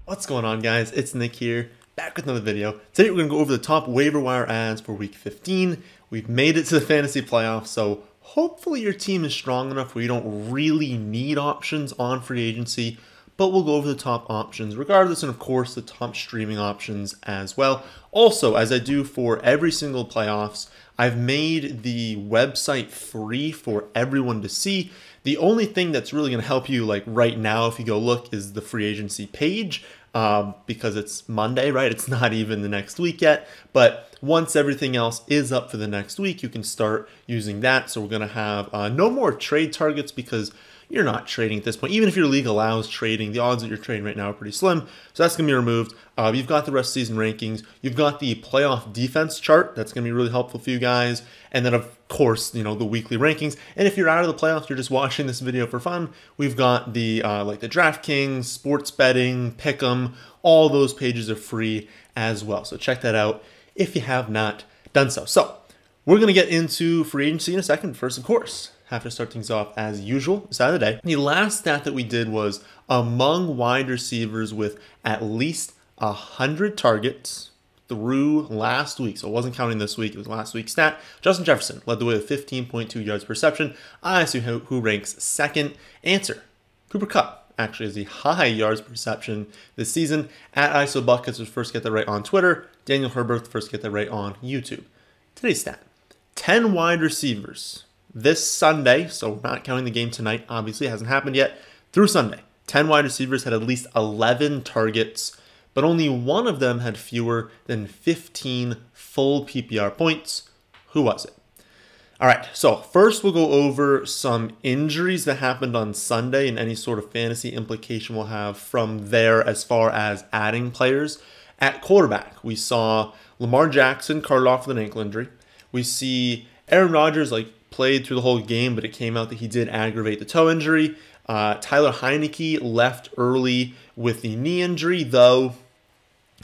What's going on, guys? It's Nick here, back with another video. Today we're going to go over the top waiver wire ads for week 15. We've made it to the fantasy playoffs, so hopefully your team is strong enough where you don't really need options on free agency, but we'll go over the top options regardless, and of course the top streaming options as well. Also, as I do for every single playoffs, I've made the website free for everyone to see. The only thing that's really going to help you, like right now, if you go look, is the free agency page, because it's Monday, right? It's not even the next week yet. But once everything else is up for the next week, you can start using that. So we're going to have no more trade targets because you're not trading at this point. Even if your league allows trading, the odds that you're trading right now are pretty slim. So that's going to be removed. You've got the rest of season rankings. You've got the playoff defense chart. That's going to be really helpful for you guys. And then, of course, the weekly rankings. And if you're out of the playoffs, you're just watching this video for fun, we've got the like the DraftKings, sports betting, Pick'em. All those pages are free as well. So check that out if you have not done so. So we're going to get into free agency in a second. First, of course, have to start things off as usual, stat of the day. The last stat that we did was among wide receivers with at least 100 targets through last week. So it wasn't counting this week, it was last week's stat. Justin Jefferson led the way with 15.2 yards per reception. I assume who ranks second. Answer: Cooper Kupp actually has the high yards per reception this season. At IsoBuckets was first get that right on Twitter. Daniel Herbert first get that right on YouTube. Today's stat: 10 wide receivers this Sunday, so we're not counting the game tonight, obviously, it hasn't happened yet, through Sunday. 10 wide receivers had at least 11 targets, but only one of them had fewer than 15 full PPR points. Who was it? All right, so first we'll go over some injuries that happened on Sunday and any sort of fantasy implication we'll have from there as far as adding players. At quarterback, we saw Lamar Jackson carted off with an ankle injury. We see Aaron Rodgers played through the whole game, but it came out that he did aggravate the toe injury. Tyler Heineke left early with the knee injury, though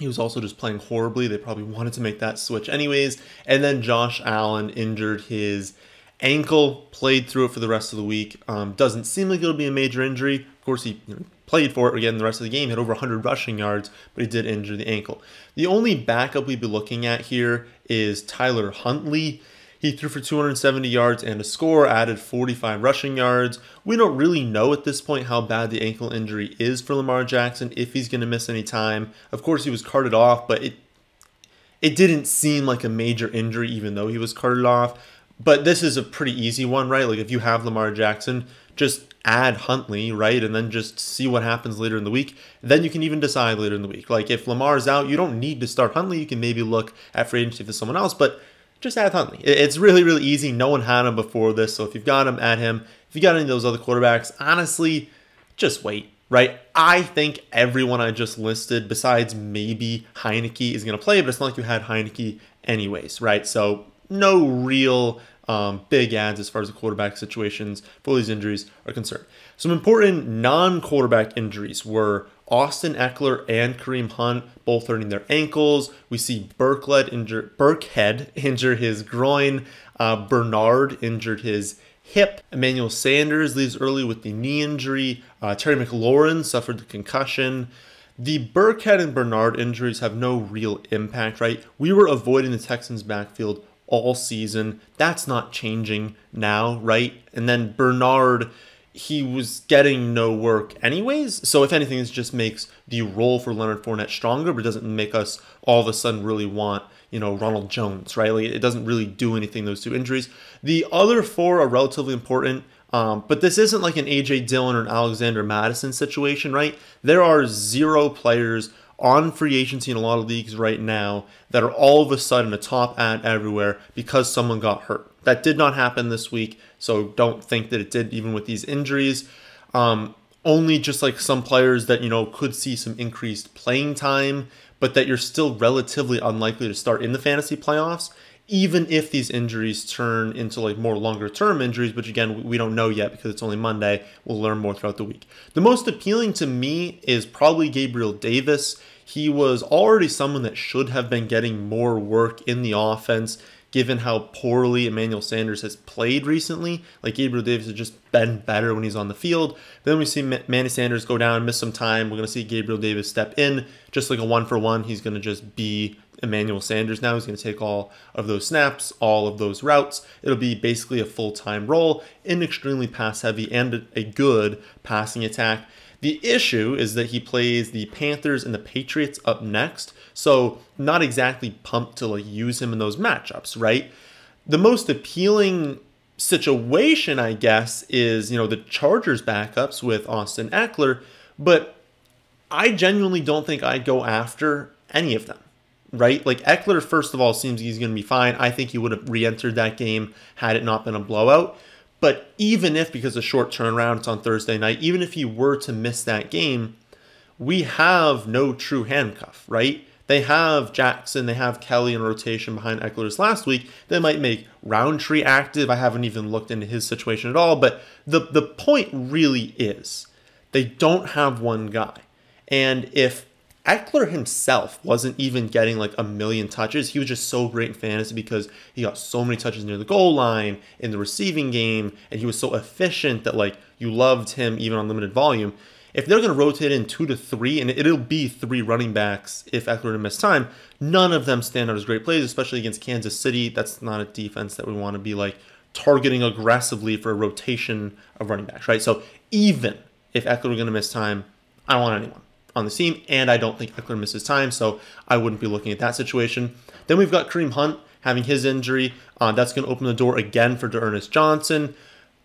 he was also just playing horribly. They probably wanted to make that switch anyways. And then Josh Allen injured his ankle, played through it for the rest of the week. Doesn't seem like it'll be a major injury. Of course, he played for it again the rest of the game, had over 100 rushing yards, but he did injure the ankle. The only backup we'd be looking at here is Tyler Huntley. He threw for 270 yards and a score, added 45 rushing yards. We don't really know at this point how bad the ankle injury is for Lamar Jackson, if he's going to miss any time. Of course, he was carted off, but it didn't seem like a major injury even though he was carted off. But this is a pretty easy one, right? Like if you have Lamar Jackson, just add Huntley, right? And then just see what happens later in the week. Then you can even decide later in the week. Like if Lamar's out, you don't need to start Huntley. You can maybe look at free agency for someone else, but just add Huntley. It's really, really easy. No one had him before this, so if you've got him, add him. If you got any of those other quarterbacks, honestly, just wait, right? I think everyone I just listed, besides maybe Heineke, is going to play, but it's not like you had Heineke anyways, right? So no real big ads as far as the quarterback situations for these injuries are concerned. Some important non-quarterback injuries were Austin Ekeler and Kareem Hunt both hurting their ankles. We see Burkhead injure his groin. Bernard injured his hip. Emmanuel Sanders leaves early with the knee injury. Terry McLaurin suffered the concussion. The Burkhead and Bernard injuries have no real impact, right? We were avoiding the Texans' backfield all season. That's not changing now, right? And then Bernard, he was getting no work anyways. So if anything, this just makes the role for Leonard Fournette stronger, but it doesn't make us all of a sudden really want, Ronald Jones, right? Like it doesn't really do anything, those two injuries. The other four are relatively important, but this isn't like an A.J. Dillon or an Alexander Madison situation, right? There are 0 players on free agency in a lot of leagues right now that are all of a sudden a top ad everywhere because someone got hurt. That did not happen this week, so don't think that it did even with these injuries. Only just like some players that, could see some increased playing time, but that you're still relatively unlikely to start in the fantasy playoffs, even if these injuries turn into more longer term injuries, which again, we don't know yet because it's only Monday. We'll learn more throughout the week. The most appealing to me is probably Gabriel Davis. He was already someone that should have been getting more work in the offense. given how poorly Emmanuel Sanders has played recently. Like, Gabriel Davis has just been better when he's on the field. Then we see Manny Sanders go down, miss some time. We're going to see Gabriel Davis step in, just like a 1-for-1. He's going to just be Emmanuel Sanders now. He's going to take all of those snaps, all of those routes. It'll be basically a full-time role, an extremely pass-heavy and a good passing attack. The issue is that he plays the Panthers and the Patriots up next, so not exactly pumped to like use him in those matchups, right? The most appealing situation, I guess, is, you know, the Chargers backups with Austin Ekeler, but I genuinely don't think I'd go after any of them, right? Like, Ekeler, first of all, seems he's going to be fine. I think he would have re-entered that game had it not been a blowout. But even if, because of short turnaround, it's on Thursday night, even if he were to miss that game, we have no true handcuff, right? They have Jackson, they have Kelly in rotation behind Ekeler's last week. They might make Roundtree active. I haven't even looked into his situation at all. But the point really is they don't have one guy. And if Ekeler himself wasn't even getting like a million touches, he was just so great in fantasy because he got so many touches near the goal line in the receiving game, and he was so efficient that like you loved him even on limited volume. If they're going to rotate in 2 to 3, and it'll be 3 running backs if Ekeler were to miss time, none of them stand out as great plays, especially against Kansas City. That's not a defense that we want to be like targeting aggressively for a rotation of running backs, right? So even if Ekeler were going to miss time, I don't want anyone on the team, and I don't think Ekeler misses time, so I wouldn't be looking at that situation. Then we've got Kareem Hunt having his injury. That's going to open the door again for D'Ernest Johnson,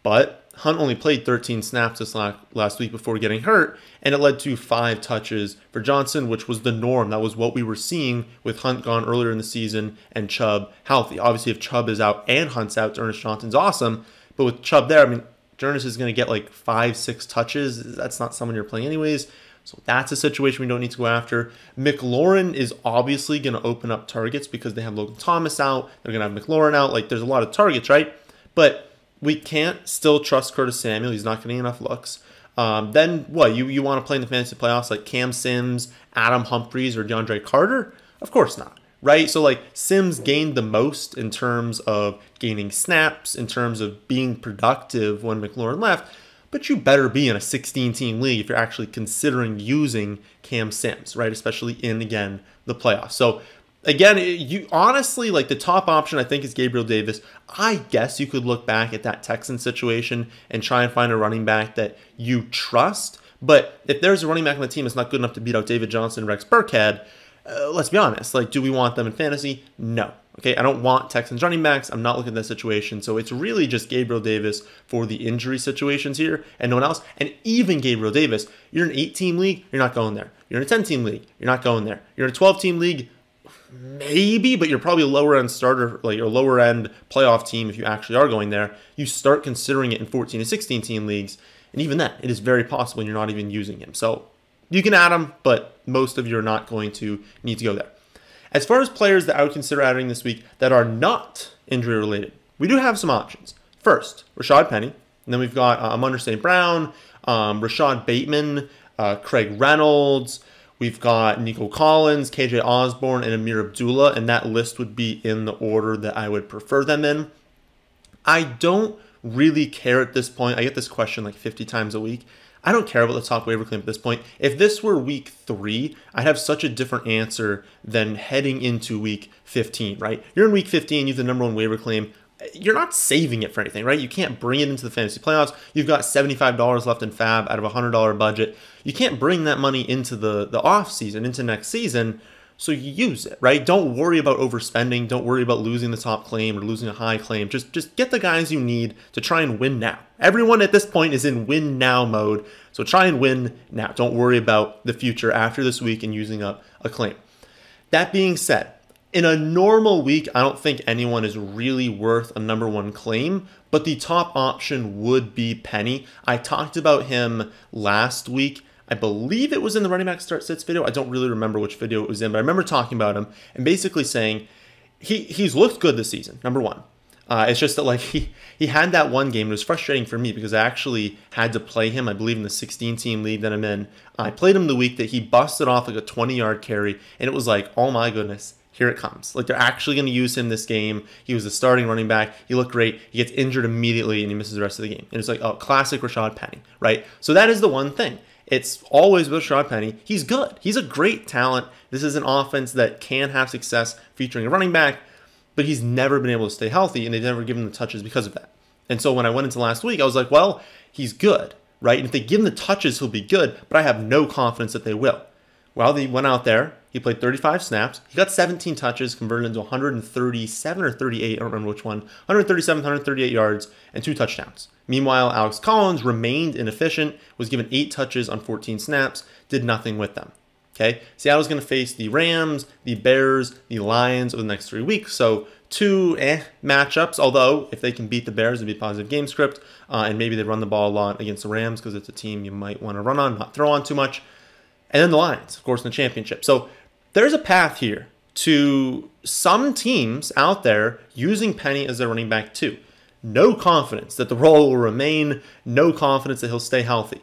but Hunt only played 13 snaps this last week before getting hurt, and it led to 5 touches for Johnson, which was the norm. That was what we were seeing with Hunt gone earlier in the season and Chubb healthy. Obviously, if Chubb is out and Hunt's out, D'Ernest Johnson's awesome, but with Chubb there, I mean, D'Ernest is going to get like 5-6 touches. That's not someone you're playing anyways. So that's a situation we don't need to go after. McLaurin is obviously going to open up targets because they have Logan Thomas out. They're going to have McLaurin out. Like, there's a lot of targets, right? But we can't still trust Curtis Samuel. He's not getting enough looks. Then what? You want to play in the fantasy playoffs like Cam Sims, Adam Humphries, or DeAndre Carter? Of course not, right? So like Sims gained the most in terms of gaining snaps, in terms of being productive when McLaurin left. But you better be in a 16-team league if you're actually considering using Cam Sims, right? Especially in, again, the playoffs. So, again, you honestly, like, the top option, I think, is Gabriel Davis. I guess you could look back at that Texans situation and try and find a running back that you trust. But if there's a running back on the team that's not good enough to beat out David Johnson and Rex Burkhead, let's be honest. Like, do we want them in fantasy? No. Okay, I don't want Texans running backs. I'm not looking at that situation. So it's really just Gabriel Davis for the injury situations here and no one else. And even Gabriel Davis, you're in an 8-team league, you're not going there. You're in a 10-team league, you're not going there. You're in a 12-team league, maybe, but you're probably a lower-end starter, like your lower-end playoff team if you actually are going there. You start considering it in 14 and 16-team leagues. And even then, it is very possible you're not even using him. So you can add him, but most of you are not going to need to go there. As far as players that I would consider adding this week that are not injury-related, we do have some options. First, Rashad Penny. And then we've got Amon St. Brown, Rashad Bateman, Craig Reynolds. We've got Nico Collins, KJ Osborne, and Amir Abdullah. And that list would be in the order that I would prefer them in. I don't really care at this point. I get this question like 50 times a week. I don't care about the top waiver claim at this point. If this were week 3, I'd have such a different answer than heading into week 15, right? You're in week 15, you have the number 1 waiver claim. You're not saving it for anything, right? You can't bring it into the fantasy playoffs. You've got $75 left in Fab out of a $100 budget. You can't bring that money into the off season, into next season. So you use it, right? Don't worry about overspending. Don't worry about losing the top claim or losing a high claim. Just get the guys you need to try and win now. Everyone at this point is in win now mode. So try and win now. Don't worry about the future after this week and using up a claim. That being said, in a normal week, I don't think anyone is really worth a number 1 claim, but the top option would be Penny. I talked about him last week. I believe it was in the running back start sits video. I don't really remember which video it was in, but I remember talking about him and basically saying he's looked good this season, number 1. It's just that like he had that one game. It was frustrating for me because I actually had to play him, I believe, in the 16-team league that I'm in. I played him the week that he busted off like a 20-yard carry, and it was like, oh my goodness, here it comes. Like, they're actually going to use him this game. He was the starting running back. He looked great. He gets injured immediately, and he misses the rest of the game. And it's like, oh, classic Rashad Penny, right? So that is the one thing. It's always with Rashad Penny. He's good. He's a great talent. This is an offense that can have success featuring a running back, but he's never been able to stay healthy, and they've never given him the touches because of that. And so when I went into last week, I was like, well, he's good, right? And if they give him the touches, he'll be good, but I have no confidence that they will. Well, he went out there. He played 35 snaps. He got 17 touches, converted into 137 or 38, I don't remember which one, 137, 138 yards, and 2 touchdowns. Meanwhile, Alex Collins remained inefficient, was given 8 touches on 14 snaps, did nothing with them. Okay, Seattle's going to face the Rams, the Bears, the Lions over the next 3 weeks. So 2 matchups, although if they can beat the Bears, it'd be a positive game script, and maybe they run the ball a lot against the Rams because it's a team you might want to run on, not throw on too much. And then the Lions, of course, in the championship. So there's a path here to some teams out there using Penny as their running back too. No confidence that the role will remain, no confidence that he'll stay healthy.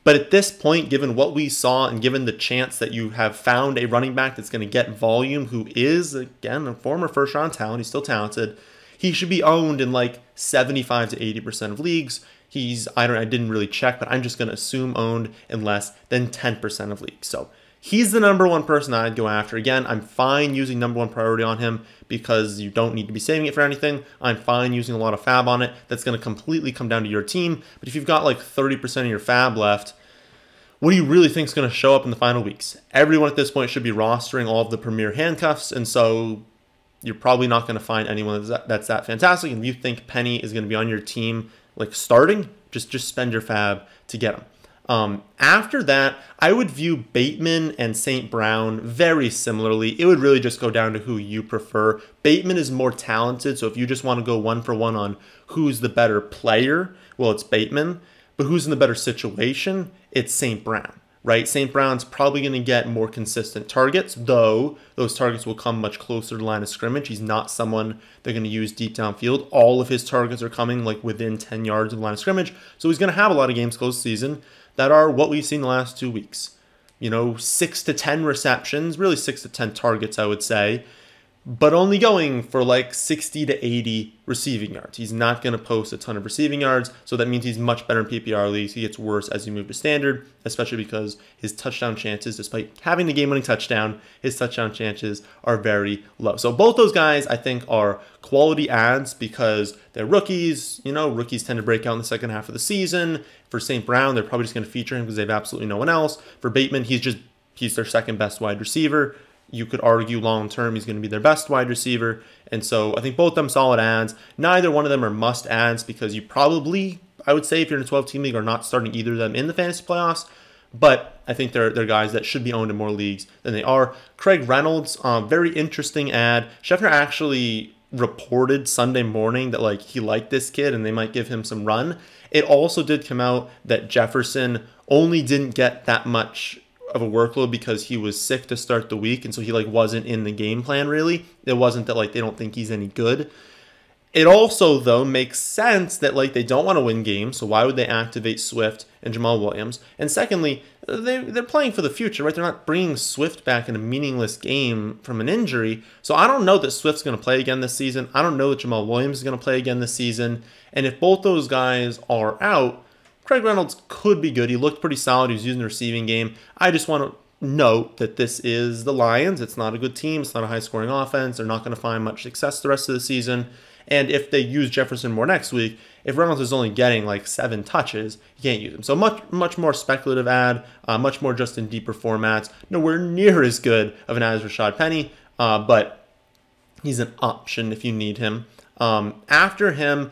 But at this point, given what we saw and given the chance that you have found a running back that's going to get volume, who is, again, a former first-round talent, he's still talented, he should be owned in like 75 to 80% of leagues. I didn't really check, but I'm just going to assume owned in less than 10% of leagues. So he's the number one person I'd go after. Again, I'm fine using number one priority on him because you don't need to be saving it for anything. I'm fine using a lot of fab on it. That's going to completely come down to your team. But if you've got like 30% of your fab left, what do you really think is going to show up in the final weeks? Everyone at this point should be rostering all of the premier handcuffs, and so you're probably not going to find anyone that's that fantastic. And if you think Penny is going to be on your team, like starting, just spend your fab to get him. After that, I would view Bateman and St. Brown very similarly. It would really just go down to who you prefer. Bateman is more talented, so if you just want to go 1-for-1 on who's the better player, well, it's Bateman. But who's in the better situation? It's St. Brown, right? St. Brown's probably going to get more consistent targets, though those targets will come much closer to the line of scrimmage. He's not someone they're going to use deep downfield. All of his targets are coming like within 10 yards of the line of scrimmage. So he's going to have a lot of games close season that are what we've seen the last 2 weeks. 6 to 10 receptions, really 6 to 10 targets, I would say, but only going for like 60 to 80 receiving yards. He's not going to post a ton of receiving yards, so that means he's much better in PPR leagues. He gets worse as you move to standard, especially because his touchdown chances, despite having the game-winning touchdown, his touchdown chances are very low. So both those guys, I think, are quality ads because they're rookies. Rookies tend to break out in the second half of the season. For St. Brown, they're probably just going to feature him because they have absolutely no one else. For Bateman, he's their second best wide receiver. You could argue long-term he's going to be their best wide receiver. And so I think both of them solid ads. Neither one of them are must ads because you probably, I would say if you're in a 12-team league, are not starting either of them in the fantasy playoffs. But I think they're guys that should be owned in more leagues than they are. Craig Reynolds, very interesting ad. Schefter actually reported Sunday morning that he liked this kid and they might give him some run. It also did come out that Jefferson only didn't get that much of a workload because he was sick to start the week, and so he wasn't in the game plan really. It wasn't that they don't think he's any good. It also though makes sense that they don't want to win games, so why would they activate Swift and Jamal Williams? And secondly, they're playing for the future, right? They're not bringing Swift back in a meaningless game from an injury. So I don't know that Swift's going to play again this season. I don't know that Jamal Williams is going to play again this season. And if both those guys are out, Craig Reynolds could be good. He looked pretty solid. He was using the receiving game. I just want to note that this is the Lions. It's not a good team. It's not a high-scoring offense. They're not going to find much success the rest of the season. And if they use Jefferson more next week, if Reynolds is only getting 7 touches, you can't use him. So much more speculative ad, much more just in deeper formats. Nowhere near as good of an ad as Rashad Penny, but he's an option if you need him. After him,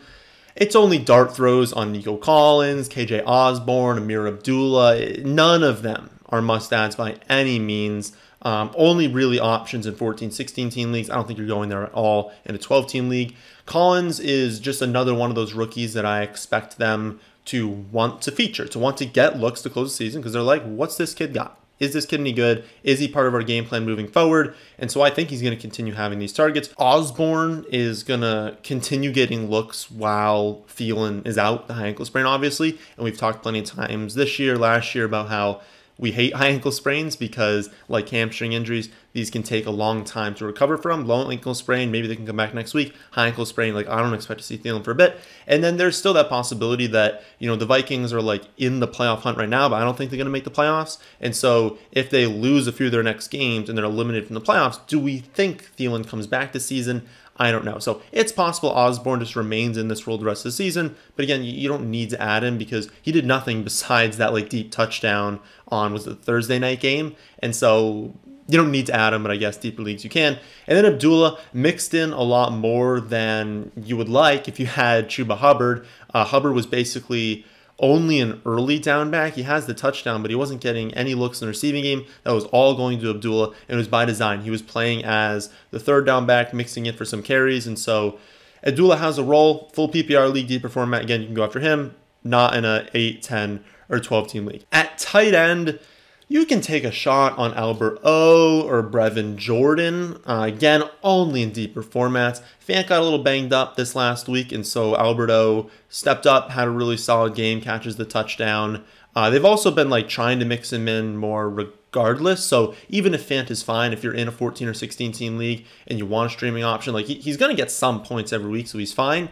it's only dart throws on Nico Collins, KJ Osborne, Amir Abdullah. None of them are must-ads by any means. Only really options in 14, 16-team leagues. I don't think you're going there at all in a 12-team league. Collins is just another one of those rookies that I expect them to want to feature, to want to get looks to close the season because they're like, what's this kid got? Is this kid any good? Is he part of our game plan moving forward? And so I think he's going to continue having these targets. Osborne is going to continue getting looks while Thielen is out, the high ankle sprain, obviously. And we've talked plenty of times this year, last year, about how We hate high ankle sprains because, like hamstring injuries, these can take a long time to recover from. Low ankle sprain, maybe they can come back next week. High ankle sprain, like I don't expect to see Thielen for a bit. And then there's still that possibility that, the Vikings are like in the playoff hunt right now, but I don't think they're going to make the playoffs. And so if they lose a few of their next games and they're eliminated from the playoffs, do we think Thielen comes back this season? I don't know. So it's possible Osborne just remains in this role the rest of the season. But again, you don't need to add him because he did nothing besides that like deep touchdown on, was it the Thursday night game? And so you don't need to add him, but I guess deeper leagues you can. And then Abdullah mixed in a lot more than you would like if you had Chuba Hubbard. Hubbard was basically only an early down back. He has the touchdown, but he wasn't getting any looks in the receiving game. That was all going to Abdullah, and it was by design. He was playing as the third down back, mixing in for some carries, and so Abdullah has a role. Full PPR league, deeper format. Again, you can go after him, not in a 8, 10, or 12-team league. At tight end, you can take a shot on Albert O or Brevin Jordan. Again, only in deeper formats. Fant got a little banged up this last week, and so Albert O stepped up, had a really solid game, catches the touchdown. They've also been like trying to mix him in more regardless. So even if Fant is fine, if you're in a 14 or 16 team league and you want a streaming option, like he's going to get some points every week, so he's fine.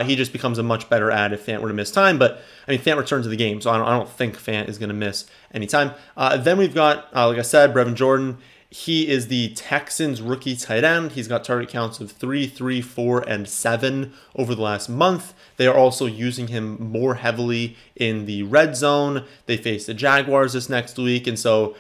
He just becomes a much better ad if Fant were to miss time. But I mean, Fant returned to the game, so I don't think Fant is going to miss any time. Then we've got, like I said, Brevin Jordan. He is the Texans rookie tight end. He's got target counts of 3, 3, 4, and 7 over the last month. They are also using him more heavily in the red zone. They face the Jaguars this next week, and so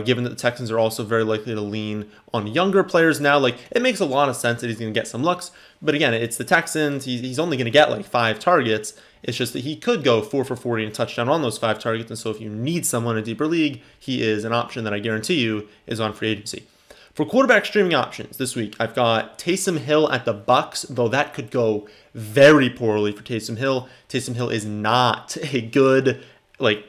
given that the Texans are also very likely to lean on younger players now, like it makes a lot of sense that he's going to get some looks. But again, it's the Texans. He's only going to get like 5 targets. It's just that he could go 4 for 40 and touchdown on those 5 targets. And so if you need someone in a deeper league, he is an option that I guarantee you is on free agency. For quarterback streaming options this week, I've got Taysom Hill at the Bucks, though that could go very poorly for Taysom Hill. Taysom Hill is not a good like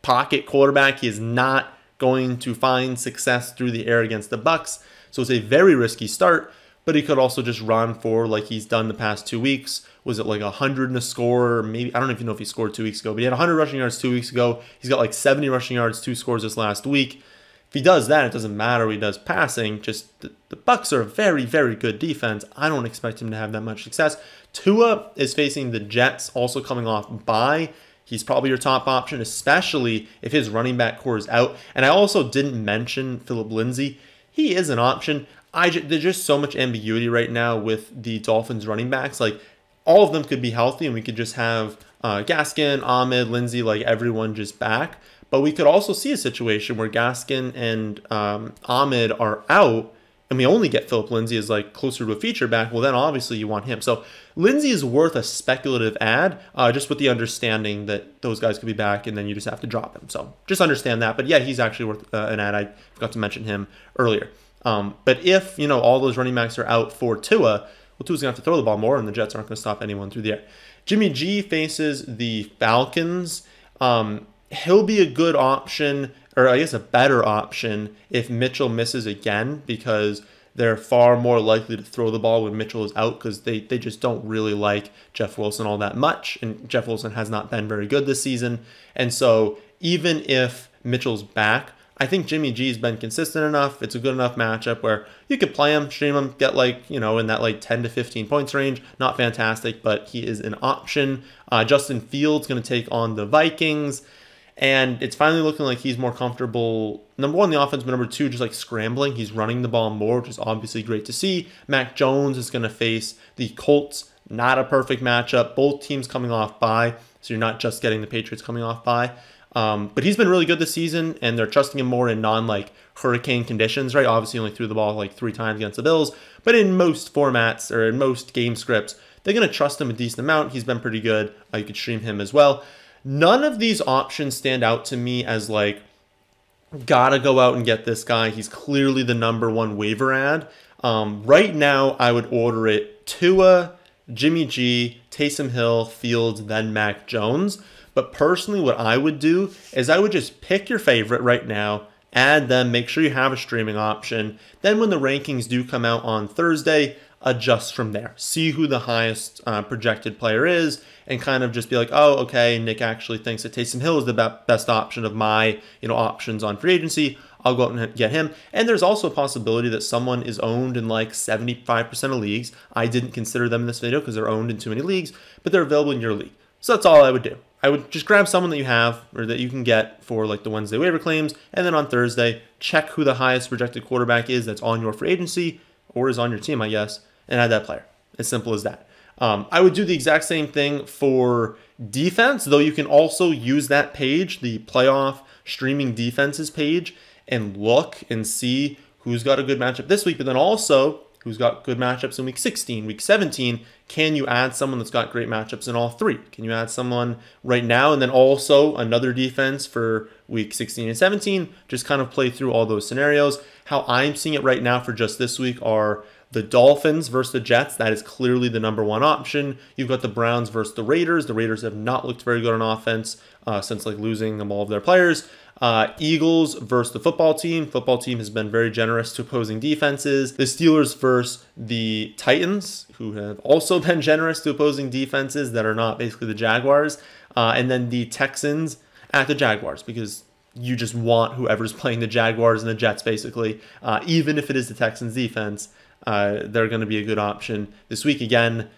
pocket quarterback. He is not going to find success through the air against the Bucks. So it's a very risky start, but he could also just run for like he's done the past 2 weeks. Was it like 100 and a score? Or maybe, I don't even know if he scored 2 weeks ago, but he had 100 rushing yards 2 weeks ago. He's got like 70 rushing yards, 2 scores this last week. If he does that, it doesn't matter what he does passing. Just the Bucks are a very, very good defense. I don't expect him to have that much success. Tua is facing the Jets, also coming off bye. He's probably your top option, especially if his running back core is out. And I also didn't mention Philip Lindsay. He is an option. There's just so much ambiguity right now with the Dolphins running backs. Like, all of them could be healthy, and we could just have Gaskin, Ahmed, Lindsay, like everyone just back. But we could also see a situation where Gaskin and Ahmed are out, and we only get Philip Lindsay as like closer to a feature back. Well, then obviously you want him. So Lindsay is worth a speculative ad, just with the understanding that those guys could be back, and then you just have to drop him. So just understand that. But yeah, he's actually worth an ad. I forgot to mention him earlier. But if all those running backs are out for Tua, well, Tua's going to have to throw the ball more, and the Jets aren't going to stop anyone through the air. Jimmy G faces the Falcons. He'll be a good option, or I guess a better option, if Mitchell misses again, because they're far more likely to throw the ball when Mitchell is out, because they just don't really like Jeff Wilson all that much, and Jeff Wilson has not been very good this season. And so even if Mitchell's back, I think Jimmy G's been consistent enough. It's a good enough matchup where you could play him, stream him, get in that like 10 to 15 points range. Not fantastic, but he is an option. Justin Fields going to take on the Vikings, and it's finally looking like he's more comfortable. Number one, the offense, but number two, just like scrambling. He's running the ball more, which is obviously great to see. Mac Jones is going to face the Colts. Not a perfect matchup. Both teams coming off bye, so you're not just getting the Patriots coming off bye. But he's been really good this season, and they're trusting him more in hurricane conditions, right? Obviously, he only threw the ball like 3 times against the Bills, but in most formats or in most game scripts, they're going to trust him a decent amount. He's been pretty good. You could stream him as well. None of these options stand out to me as like, gotta go out and get this guy. He's clearly the number one waiver ad. Right now, I would order it Tua, Jimmy G, Taysom Hill, Fields, then Mac Jones. But personally, what I would do is I would just pick your favorite right now, add them, make sure you have a streaming option. Then when the rankings do come out on Thursday, adjust from there. See who the highest projected player is, and kind of just be like, oh, okay, Nick actually thinks that Taysom Hill is the best option of my options on free agency. I'll go out and get him. And there's also a possibility that someone is owned in like 75% of leagues. I didn't consider them in this video because they're owned in too many leagues, but they're available in your league. So that's all I would do. I would just grab someone that you have or that you can get for like the Wednesday waiver claims, and then on Thursday, check who the highest projected quarterback is that's on your free agency or is on your team, I guess, and add that player. As simple as that. I would do the exact same thing for defense, though you can also use that page, the playoff streaming defenses page, and look and see who's got a good matchup this week, but then also who's got good matchups in week 16, week 17. Can you add someone that's got great matchups in all three? Can you add someone right now and then also another defense for week 16 and 17? Just kind of play through all those scenarios. How I'm seeing it right now for just this week are the Dolphins versus the Jets. That is clearly the number one option. You've got the Browns versus the Raiders. The Raiders have not looked very good on offense since like losing all of their players. Eagles versus the football team. Football team has been very generous to opposing defenses. The Steelers versus the Titans, who have also been generous to opposing defenses that are not basically the Jaguars. And then the Texans at the Jaguars, because you just want whoever's playing the Jaguars and the Jets, basically. Even if it is the Texans defense, they're going to be a good option this week. Again,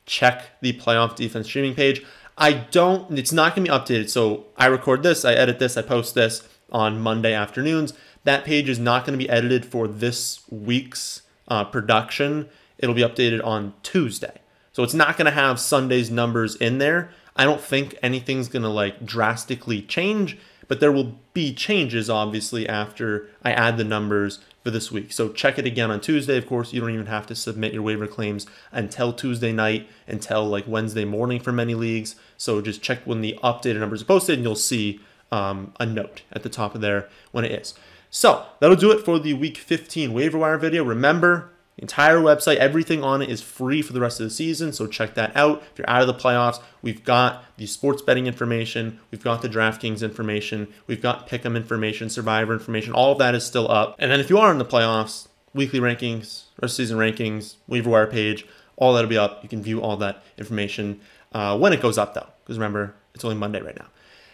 check the playoff defense streaming page. It's not going to be updated. So I record this, I edit this, I post this on Monday afternoons. That page is not going to be edited for this week's production. It'll be updated on Tuesday. So it's not going to have Sunday's numbers in there. I don't think anything's going to like drastically change, but there will be changes obviously after I add the numbers for this week. So check it again on Tuesday. Of course, you don't even have to submit your waiver claims until Tuesday night, until like Wednesday morning for many leagues. So just check when the updated numbers are posted and you'll see a note at the top of there when it is. So that'll do it for the week 15 waiver wire video. Remember, the entire website, everything on it is free for the rest of the season, so check that out. If you're out of the playoffs, we've got the sports betting information, we've got the DraftKings information, we've got Pick'em information, Survivor information, all of that is still up. And then if you are in the playoffs, weekly rankings, rest of season rankings, waiver wire page, all that'll be up. You can view all that information when it goes up though, because remember, it's only Monday right now.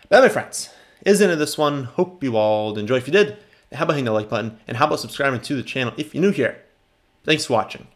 That, my friends, is the end of this one. Hope you all enjoyed. If you did, how about hitting the like button, and how about subscribing to the channel if you're new here? Thanks for watching.